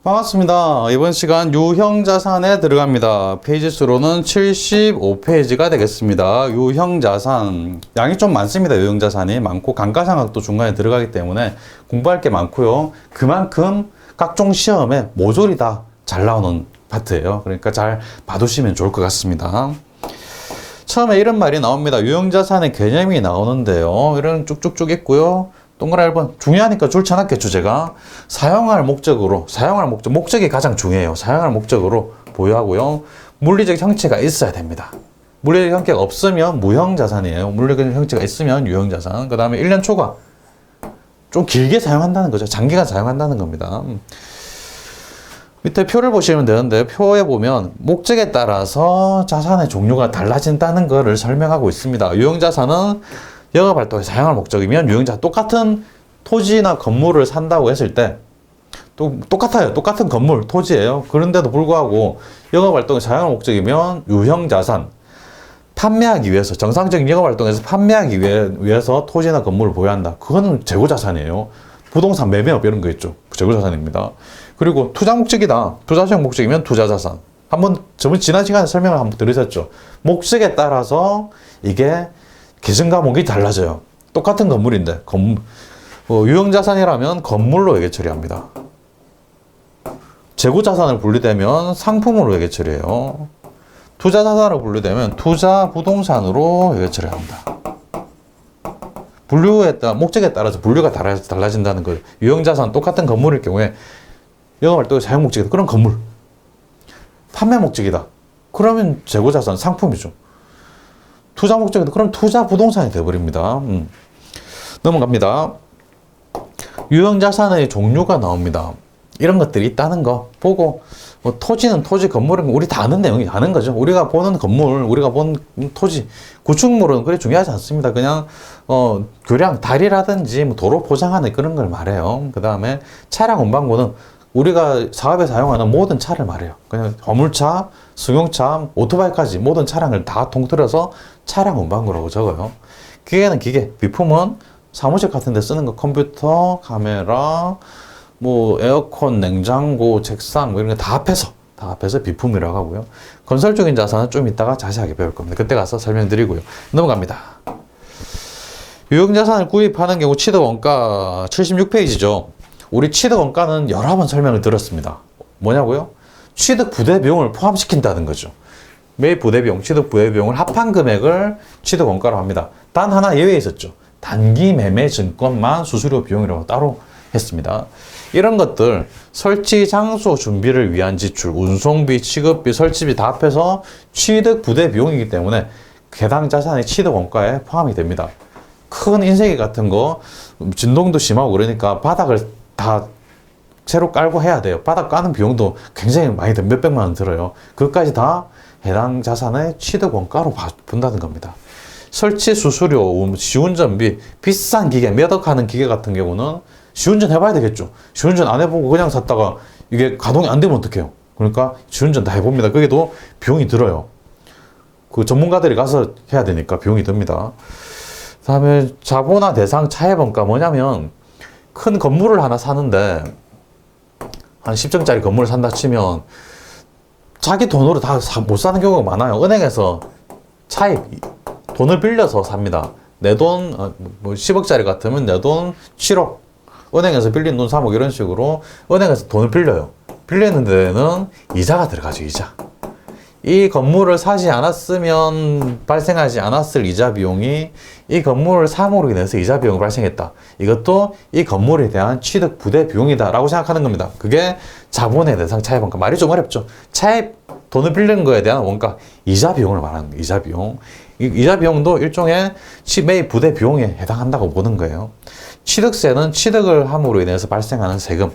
반갑습니다. 이번 시간 유형자산에 들어갑니다. 페이지 수로는 75페이지가 되겠습니다. 유형자산 양이 좀 많습니다. 유형자산이 많고 감가상각도 중간에 들어가기 때문에 공부할 게 많고요. 그만큼 각종 시험에 모조리 다 잘 나오는 파트예요. 그러니까 잘 봐두시면 좋을 것 같습니다. 처음에 이런 말이 나옵니다. 유형자산의 개념이 나오는데요. 이런 쭉쭉쭉 있고요. 동그라미 1번 중요하니까 줄 쳐놨겠죠. 제가 사용할 목적으로 목적이 가장 중요해요. 사용할 목적으로 보유하고요. 물리적 형체가 있어야 됩니다. 물리적 형태가 없으면 무형자산이에요. 물리적 형체가 있으면 유형자산. 그 다음에 1년 초과 좀 길게 사용한다는 거죠. 장기간 사용한다는 겁니다. 밑에 표를 보시면 되는데 표에 보면 목적에 따라서 자산의 종류가 달라진다는 것을 설명하고 있습니다. 유형자산은 영업활동에 사용할 목적이면 유형자산 똑같은 토지나 건물을 산다고 했을 때 똑같아요. 똑같은 건물, 토지예요. 그런데도 불구하고 영업활동에 사용할 목적이면 유형자산 판매하기 위해서 정상적인 영업활동에서 판매하기 위해서 토지나 건물을 보유한다. 그거는 재고자산이에요. 부동산 매매업 이런 거 있죠. 재고자산입니다. 그리고 투자 목적이다. 투자적 목적이면 투자자산. 저번 지난 시간에 설명을 한번 들으셨죠. 목적에 따라서 이게 계승과목이 달라져요. 똑같은 건물인데 유형자산이라면 건물로 회계 처리합니다. 재고자산을 분리되면 상품으로 회계 처리해요. 투자자산으로 분리되면 투자부동산으로 회계 처리합니다. 목적에 따라서 분류가 달라진다는 거예요. 유형자산 똑같은 건물일 경우에 영업활동의 사용 목적이다. 그럼 건물. 판매 목적이다. 그러면 재고자산 상품이죠. 투자 목적이다. 그럼 투자 부동산이 되어버립니다. 넘어갑니다. 유형자산의 종류가 나옵니다. 이런 것들이 있다는 거 보고 토지는 토지, 건물은 우리 다 아는 내용이 아는 거죠. 우리가 보는 건물, 우리가 본 토지, 구축물은 그래 중요하지 않습니다. 그냥 교량, 다리라든지 도로 포장하는 그런 걸 말해요. 그 다음에 차량 운반구는 우리가 사업에 사용하는 모든 차를 말해요. 그냥 화물차, 승용차, 오토바이까지 모든 차량을 다 통틀어서 차량 운반구라고 적어요. 기계는 기계, 비품은 사무실 같은 데 쓰는 거 컴퓨터, 카메라, 에어컨, 냉장고, 책상 이런 거 다 합해서 비품이라고 하고요. 건설적인 자산은 좀 이따가 자세하게 배울 겁니다. 그때 가서 설명드리고요. 넘어갑니다. 유형자산을 구입하는 경우 취득원가 76페이지죠. 우리 취득원가는 여러 번 설명을 들었습니다. 뭐냐고요? 취득 부대비용을 포함시킨다는 거죠. 매입 부대비용, 취득 부대비용을 합한 금액을 취득원가로 합니다. 단 하나 예외 있었죠. 단기 매매 증권만 수수료 비용이라고 따로 했습니다. 이런 것들 설치 장소 준비를 위한 지출, 운송비, 취급비, 설치비 다 합해서 취득 부대 비용이기 때문에 해당 자산의 취득 원가에 포함이 됩니다. 큰 인쇄기 같은 거 진동도 심하고 그러니까 바닥을 다 새로 깔고 해야 돼요. 바닥 까는 비용도 굉장히 많이 들 몇백만 원 들어요. 그것까지 다 해당 자산의 취득 원가로 본다는 겁니다. 설치 수수료, 시운전비, 비싼 기계, 몇억 하는 기계 같은 경우는 시운전 해봐야 되겠죠. 시운전 안 해보고 그냥 샀다가 이게 가동이 안 되면 어떡해요. 그러니까 시운전 다 해봅니다. 그게도 비용이 들어요. 그 전문가들이 가서 해야 되니까 비용이 듭니다. 그 다음에 자본화 대상 차해범가 뭐냐면 큰 건물을 하나 사는데 한 10층짜리 건물을 산다 치면 자기 돈으로 다 못 사는 경우가 많아요. 은행에서 차입, 돈을 빌려서 삽니다. 내 돈 10억짜리 같으면 내 돈 7억. 은행에서 빌린 돈 3억 이런 식으로 은행에서 돈을 빌려요. 빌리는 데는 이자가 들어가죠. 이자. 이 건물을 사지 않았으면 발생하지 않았을 이자 비용이 이 건물을 삼으로 인해서 이자 비용이 발생했다. 이것도 이 건물에 대한 취득 부대 비용이다 라고 생각하는 겁니다. 그게 자본의 대상 차입 원가. 말이 좀 어렵죠. 차입, 돈을 빌리는 거에 대한 원가, 이자 비용을 말하는 거예요. 이자 비용. 이자 비용도 일종의 매입 부대 비용에 해당한다고 보는 거예요. 취득세는 취득을 함으로 인해서 발생하는 세금.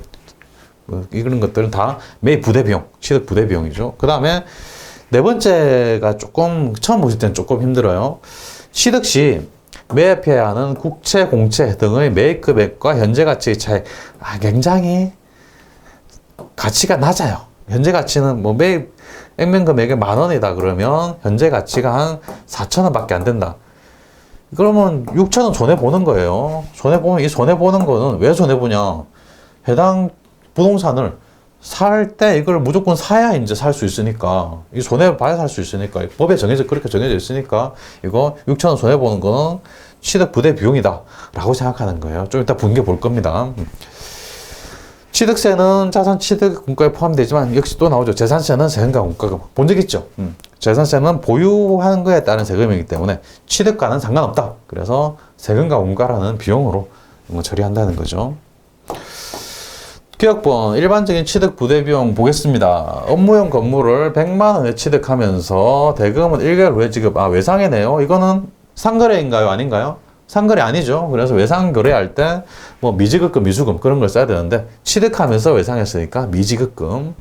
이런 것들은 다 매입 부대 비용, 취득 부대 비용이죠. 그 다음에 네 번째가 처음 보실 때는 조금 힘들어요. 취득 시 매입해야 하는 국채, 공채 등의 매입 금액과 현재 가치의 차이. 굉장히 가치가 낮아요. 현재 가치는 매입 액면 금액이 10,000원이다 그러면 현재 가치가 한 4,000원 밖에 안 된다. 그러면 6,000원 손해보는 거예요. 이 손해보는 거는 왜 손해보냐. 해당 부동산을 살 때 이걸 무조건 사야 이제 살 수 있으니까, 이 손해봐야 살 수 있으니까, 법에 그렇게 정해져 있으니까, 이거 6,000원 손해보는 거는 취득 부대 비용이다 라고 생각하는 거예요. 좀 이따 분개 볼 겁니다. 취득세는 자산 취득 공과에 포함되지만 역시 또 나오죠. 재산세는 세금과 공과가 본 적 있죠. 재산세는 보유하는 거에 따른 세금이기 때문에 취득과는 상관없다. 그래서 세금과 공과라는 비용으로 처리한다는 거죠. 기억번 일반적인 취득 부대 비용 보겠습니다. 업무용 건물을 100만 원에 취득하면서 대금은 1개월 후에 지급. 외상이네요. 이거는 상거래인가요? 아닌가요? 상거래 아니죠. 그래서 외상 거래할 때 뭐 미지급금, 미수금 그런 걸 써야 되는데 취득하면서 외상했으니까 미지급금.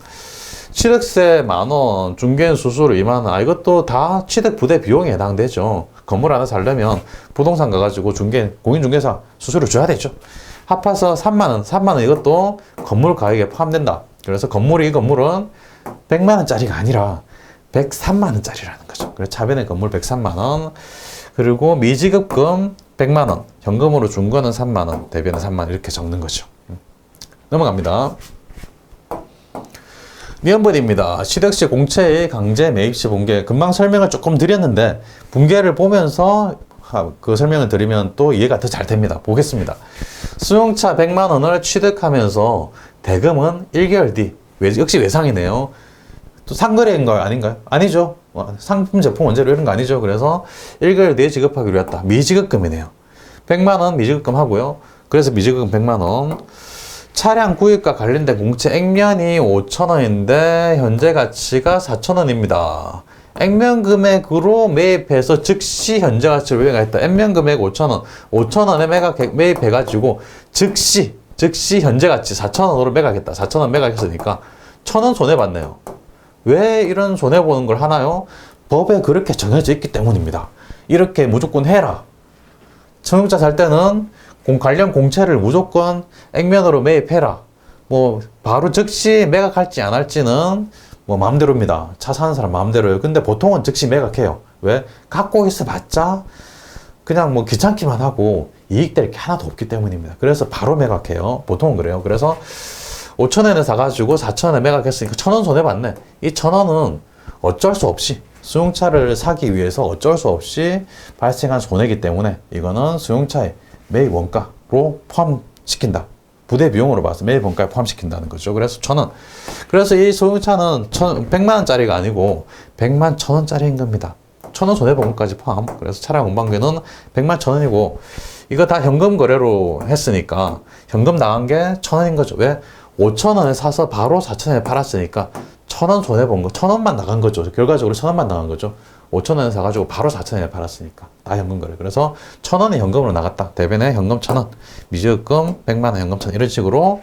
취득세 10,000원, 중개인 수수료 20,000원. 이것도 다 취득 부대 비용에 해당되죠. 건물 하나 살려면 부동산 가가지고 공인중개사 수수료 줘야 되죠. 합해서 30,000원, 30,000원 이것도 건물 가격에 포함된다. 그래서 이 건물은 100만 원짜리가 아니라 103만 원짜리라는 거죠. 그래서 차변의 건물 103만 원. 그리고 미지급금 100만 원, 현금으로 준 거는 3만 원, 대변은 3만 원 이렇게 적는 거죠. 넘어갑니다. 니은번입니다. 취득시 공채의 강제 매입시 분개. 금방 설명을 조금 드렸는데 분개를 보면서 그 설명을 드리면 또 이해가 더 잘 됩니다. 보겠습니다. 수용차 100만 원을 취득하면서 대금은 1개월 뒤, 역시 외상이네요. 또 상거래인가요? 아닌가요? 아니죠. 상품, 제품, 원재료 이런 거 아니죠. 그래서 1개월 뒤에 지급하기로 했다. 미지급금이네요. 100만 원 미지급금 하고요. 그래서 미지급금 100만 원. 차량 구입과 관련된 공채 액면이 5,000원인데 현재 가치가 4,000원입니다. 액면 금액으로 매입해서 즉시 현재 가치로 매각했다. 액면 금액 5,000원. 5,000원에 매입해가지고 즉시 현재 가치 4,000원으로 매각했다. 4,000원 매각했으니까 1,000원 손해봤네요. 왜 이런 손해보는 걸 하나요? 법에 그렇게 정해져 있기 때문입니다. 이렇게 무조건 해라. 청약자 살 때는 관련 공채를 무조건 액면으로 매입해라. 뭐 바로 즉시 매각할지 안 할지는 뭐 마음대로입니다. 차 사는 사람 마음대로예요. 근데 보통은 즉시 매각해요. 왜? 갖고 있어 봤자 그냥 뭐 귀찮기만 하고 이익될 게 하나도 없기 때문입니다. 그래서 바로 매각해요. 보통은 그래요. 그래서 5,000원에 사가지고 4,000원에 매각했으니까 1,000원 손해봤네. 이 1,000원은 어쩔 수 없이 수용차를 사기 위해서 어쩔 수 없이 발생한 손해이기 때문에 이거는 수용차의 매입 원가로 포함시킨다. 부대 비용으로 봐서 매입 원가에 포함시킨다는 거죠. 그래서 1,000원. 그래서 이 수용차는 100만 원짜리가 아니고 100만 1,000원짜리인 겁니다. 1,000원 손해본 것까지 포함. 그래서 차량 운반비는 100만 1,000원이고 이거 다 현금 거래로 했으니까 현금 나간 게 1,000원인 거죠. 왜? 5,000원에 사서 바로 4,000원에 팔았으니까 1,000원 손해본 거, 1,000원만 나간 거죠. 결과적으로 1,000원만 나간 거죠. 5,000원에 사가지고 바로 4,000원에 팔았으니까 다 현금 거래. 그래서 1,000원이 현금으로 나갔다. 대변에 현금 1,000원, 미지급금 100만 원, 현금 1,000원 이런 식으로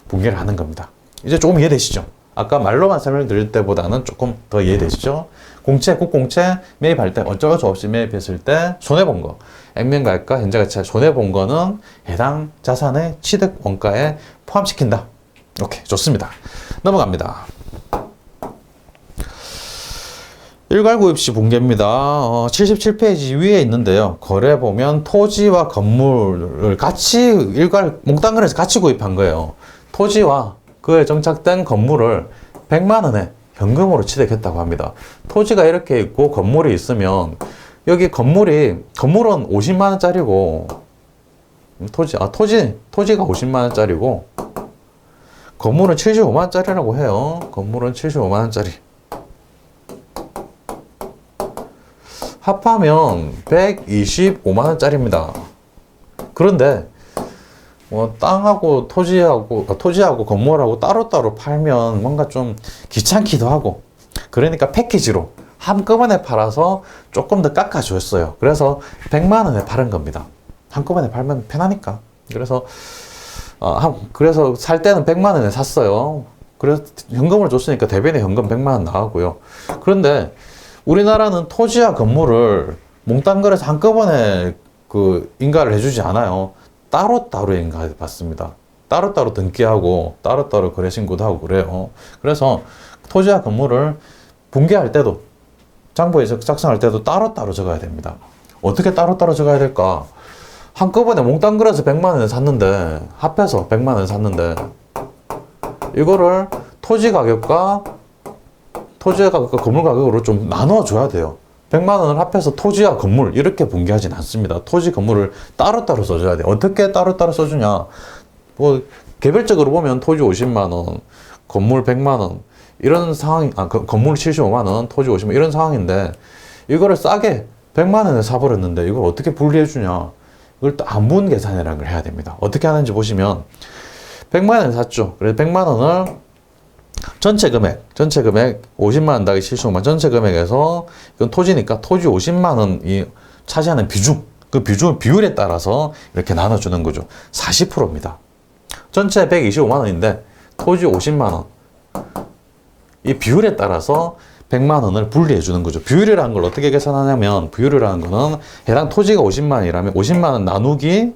분개를 하는 겁니다. 이제 조금 이해되시죠? 아까 말로만 설명드릴 때보다는 조금 더 이해되시죠? 공채, 국공채 매입할 때 어쩔 수 없이 매입했을 때 손해본 거, 액면가액과 현재가치 손해본 거는 해당 자산의 취득 원가에 포함시킨다. 오케이, 좋습니다. 넘어갑니다. 일괄구입시 분개입니다. 77페이지 위에 있는데요. 거래 보면 토지와 건물을 같이 몽땅 거래해서 같이 구입한 거예요. 토지와 그에 정착된 건물을 100만 원에 현금으로 취득했다고 합니다. 토지가 이렇게 있고 건물이 있으면 여기 건물은 50만 원짜리고 토지가 50만 원짜리고 건물은 75만 원짜리라고 해요. 건물은 75만 원짜리. 합하면 125만 원짜리입니다. 그런데 땅하고 토지하고 건물하고 따로따로 팔면 뭔가 좀 귀찮기도 하고 그러니까 패키지로 한꺼번에 팔아서 조금 더 깎아줬어요. 그래서 100만 원에 팔은 겁니다. 한꺼번에 팔면 편하니까. 그래서 살 때는 100만 원에 샀어요. 그래서 현금을 줬으니까 대변에 현금 100만 원 나가고요. 그런데 우리나라는 토지와 건물을 몽땅 거래해서 한꺼번에 인가를 해주지 않아요. 따로따로 인가해 받습니다. 따로따로 등기하고 따로따로 거래 신고도 하고 그래요. 그래서 토지와 건물을 분개할 때도 장부에서 작성할 때도 따로따로 적어야 됩니다. 어떻게 따로따로 적어야 될까? 한꺼번에 몽땅 거래해서 100만 원에 샀는데 합해서 100만 원에 샀는데 이거를 토지 가격과 건물 가격으로 좀 나눠줘야 돼요. 100만 원을 합해서 토지와 건물 이렇게 분개하진 않습니다. 토지, 건물을 따로따로 써줘야 돼요. 어떻게 따로따로 써주냐? 뭐 개별적으로 보면 토지 50만 원, 건물 100만 원 이런 상황, 건물 75만 원, 토지 50만 원 이런 상황인데 이거를 싸게 100만 원에 사버렸는데 이걸 어떻게 분리해주냐? 이걸 또 안분 계산이라는 걸 해야 됩니다. 어떻게 하는지 보시면 100만 원에 샀죠. 그래서 100만 원을 전체 금액 50만 원 더하기 75만 전체 금액에서 이건 토지니까 토지 50만 원이 차지하는 비중, 그 비율에 따라서 이렇게 나눠주는 거죠. 40%입니다. 전체 125만 원인데 토지 50만 원. 이 비율에 따라서 100만 원을 분리해 주는 거죠. 비율이라는 걸 어떻게 계산하냐면 비율이라는 거는 해당 토지가 50만 원이라면 50만 원 나누기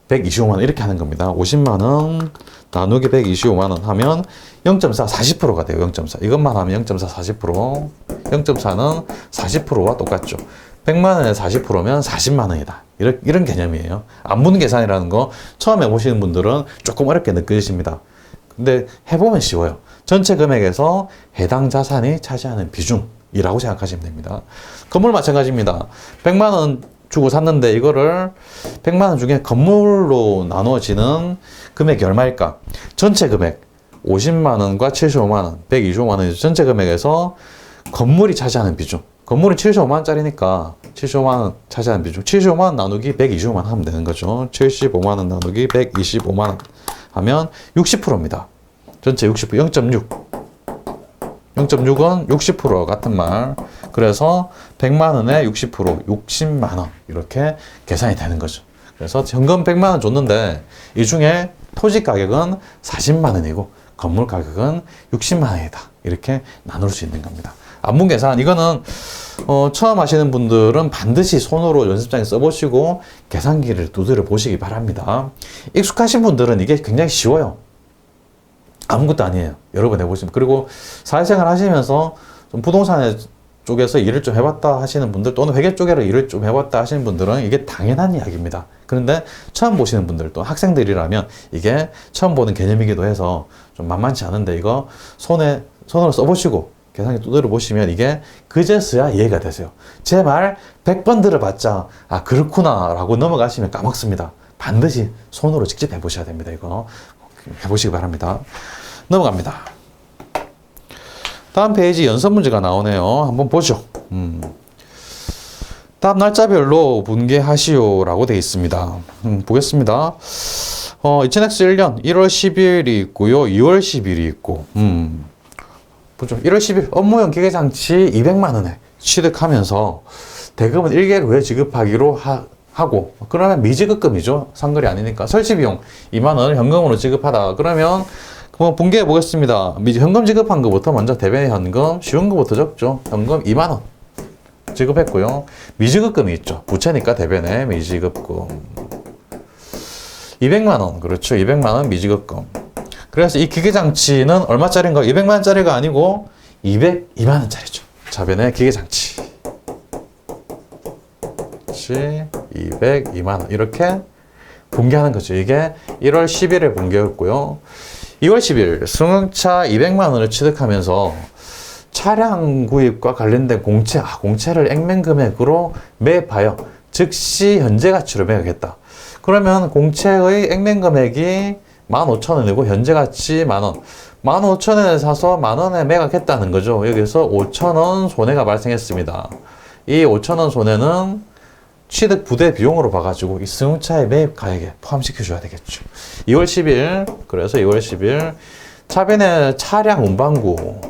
125만 원 이렇게 하는 겁니다. 50만 원 나누기 125만 원 하면 0.4, 40%가 돼요. 0.4. 이것만 하면 0.4, 40%. 0.4는 40%와 똑같죠. 100만 원에 40%면 40만 원이다. 이런 개념이에요. 안분 계산이라는 거 처음 해보시는 분들은 조금 어렵게 느껴지십니다. 근데 해보면 쉬워요. 전체 금액에서 해당 자산이 차지하는 비중이라고 생각하시면 됩니다. 건물 마찬가지입니다. 100만 원 주고 샀는데 이거를 100만 원 중에 건물로 나누어지는 금액이 얼마일까? 전체 금액 50만 원과 75만 원, 125만 원 전체 금액에서 건물이 차지하는 비중. 건물이 75만 원짜리니까 75만 원 차지하는 비중. 75만 원 나누기 125만 원 하면 되는 거죠. 75만 원 나누기 125만 원 하면 60%입니다. 전체 60%, 0.6. 0.6은 60% 같은 말. 그래서 100만 원에 60%, 60만 원 이렇게 계산이 되는 거죠. 그래서 현금 100만 원 줬는데 이 중에 토지 가격은 40만 원이고 건물 가격은 60만 원이다. 이렇게 나눌 수 있는 겁니다. 안분 계산 이거는 처음 하시는 분들은 반드시 손으로 연습장에 써보시고 계산기를 두드려 보시기 바랍니다. 익숙하신 분들은 이게 굉장히 쉬워요. 아무것도 아니에요. 여러 번 해보시면. 그리고 사회생활 하시면서 좀 부동산 쪽에서 일을 좀 해봤다 하시는 분들 또는 회계 쪽에서 일을 좀 해봤다 하시는 분들은 이게 당연한 이야기입니다. 그런데 처음 보시는 분들 또 학생들이라면 이게 처음 보는 개념이기도 해서 좀 만만치 않은데 이거 손으로 써보시고 계산기 두드려 보시면 이게 그제서야 이해가 되세요. 제 말 100번 들어봤자 아 그렇구나 라고 넘어가시면 까먹습니다. 반드시 손으로 직접 해보셔야 됩니다. 이거 해보시기 바랍니다. 넘어갑니다. 다음 페이지 연습 문제가 나오네요. 한번 보죠. 다음 날짜별로 분개하시오 라고 되어 있습니다. 보겠습니다. 2000X1년 1월 10일이 있고요. 2월 10일이 있고 보죠. 1월 10일 업무용 기계장치 200만 원에 취득하면서 대금은 1개월 후에 지급하기로 하고 그러면 미지급금이죠. 상거래 아니니까 설치비용 2만 원을 현금으로 지급하다. 그러면 분개해 보겠습니다. 현금 지급한 것부터 먼저 대변의 현금 쉬운 것부터 적죠. 현금 2만 원 지급했고요. 미지급금이 있죠. 부채니까 대변의 미지급금 200만 원 그렇죠. 200만 원 미지급금. 그래서 이 기계장치는 얼마짜리인가? 200만 원짜리가 아니고 202만 원짜리죠. 자변의 기계장치 202만 원 이렇게 분개하는 거죠. 이게 1월 10일에 분개였고요. 2월 10일 승용차 200만 원을 취득하면서 차량 구입과 관련된 공채를 액면 금액으로 매입하여 즉시 현재 가치로 매각했다. 그러면 공채의 액면 금액이 15,000원이고 현재 가치 만원. 15,000원에 사서 만원에 매각했다는 거죠. 여기서 5,000원 손해가 발생했습니다. 이 5,000원 손해는 취득 부대 비용으로 봐가지고 이 승용차의 매입 가액에 포함시켜줘야 되겠죠. 2월 10일, 그래서 2월 10일 차변의 차량 운반구.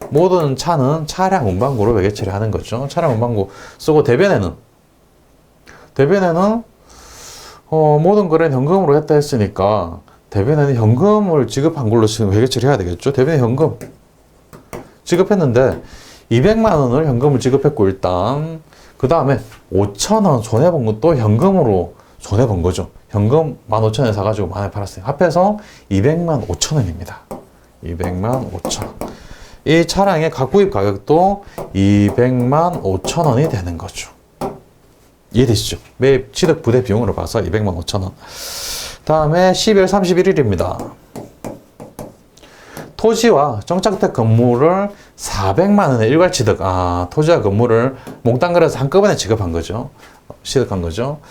모든 차는 차량 운반구로 매개 처리하는 거죠. 차량 운반구 쓰고 대변에는 모든 거래는 현금으로 했다 했으니까 대변에는 현금을 지급한 걸로 지금 회계 처리해야 되겠죠. 대변에 현금 지급했는데 200만 원을 현금을 지급했고 일단 그 다음에 5,000원 손해본 것도 현금으로 손해본 거죠. 현금 15,000원에 사가지고 만원에 팔았어요. 합해서 200만 5천원입니다. 200만 5천원. 이 차량의 각구입 가격도 200만 5천원이 되는 거죠. 이해되시죠? 매입 취득 부대 비용으로 봐서 200만 5천원. 다음에 12월 31일입니다. 토지와 정착택 건물을 400만 원의 일괄 취득. 토지와 건물을 몽땅 그려서 한꺼번에 지급한 거죠. 취득한 거죠.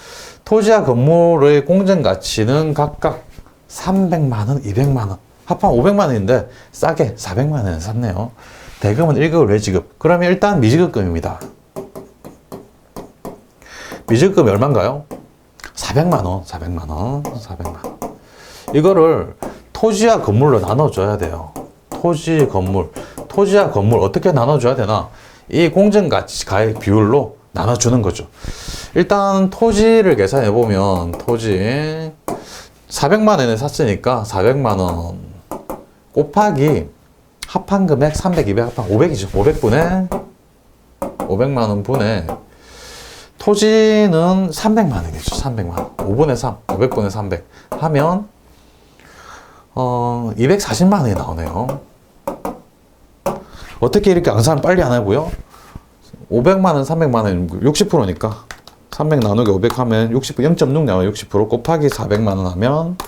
토지와 건물의 공정 가치는 각각 300만 원, 200만 원. 합한 500만 원인데 싸게 400만 원에 샀네요. 대금은 1급을 왜 지급? 그러면 일단 미지급금입니다. 미지급금이 얼마인가요? 400만 원, 400만 원, 400만 원. 이거를 토지와 건물로 나눠줘야 돼요. 토지와 건물 어떻게 나눠줘야 되나? 이 공정가치 가액 비율로 나눠주는 거죠. 일단 토지를 계산해 보면 토지 400만 원에 샀으니까 400만 원 곱하기 합한 금액 300, 200 합한 500이죠. 500분의 500만 원 분의 토지는 300만 원이죠. 300만 원. 5분의 3, 500분의 300 하면 240만 원이 나오네요. 어떻게 이렇게 앙상을 빨리 안 하고요? 500만 원, 300만 원, 60%니까 300 나누기 500 하면 60, 0.6 나와요. 60% 곱하기 400만 원 하면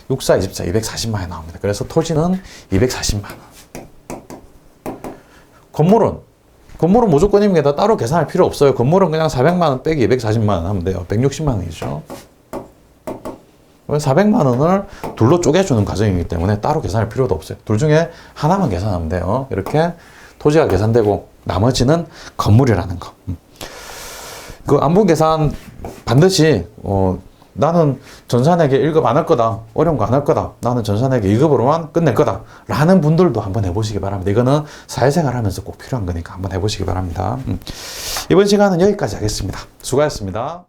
64, 24, 240만 원이 나옵니다. 그래서 토지는 240만 원. 건물은 무조건입니다. 따로 계산할 필요 없어요. 건물은 그냥 400만 원 빼기 240만 원 하면 돼요. 160만 원이죠. 400만 원을 둘로 쪼개주는 과정이기 때문에 따로 계산할 필요도 없어요. 둘 중에 하나만 계산하면 돼요. 이렇게 토지가 계산되고 나머지는 건물이라는 거. 그 안분 계산 반드시 나는 전산에게 1급 안 할 거다. 어려운 거 안 할 거다. 나는 전산에게 2급으로만 끝낼 거다. 라는 분들도 한번 해보시기 바랍니다. 이거는 사회생활 하면서 꼭 필요한 거니까 한번 해보시기 바랍니다. 이번 시간은 여기까지 하겠습니다. 수고하셨습니다.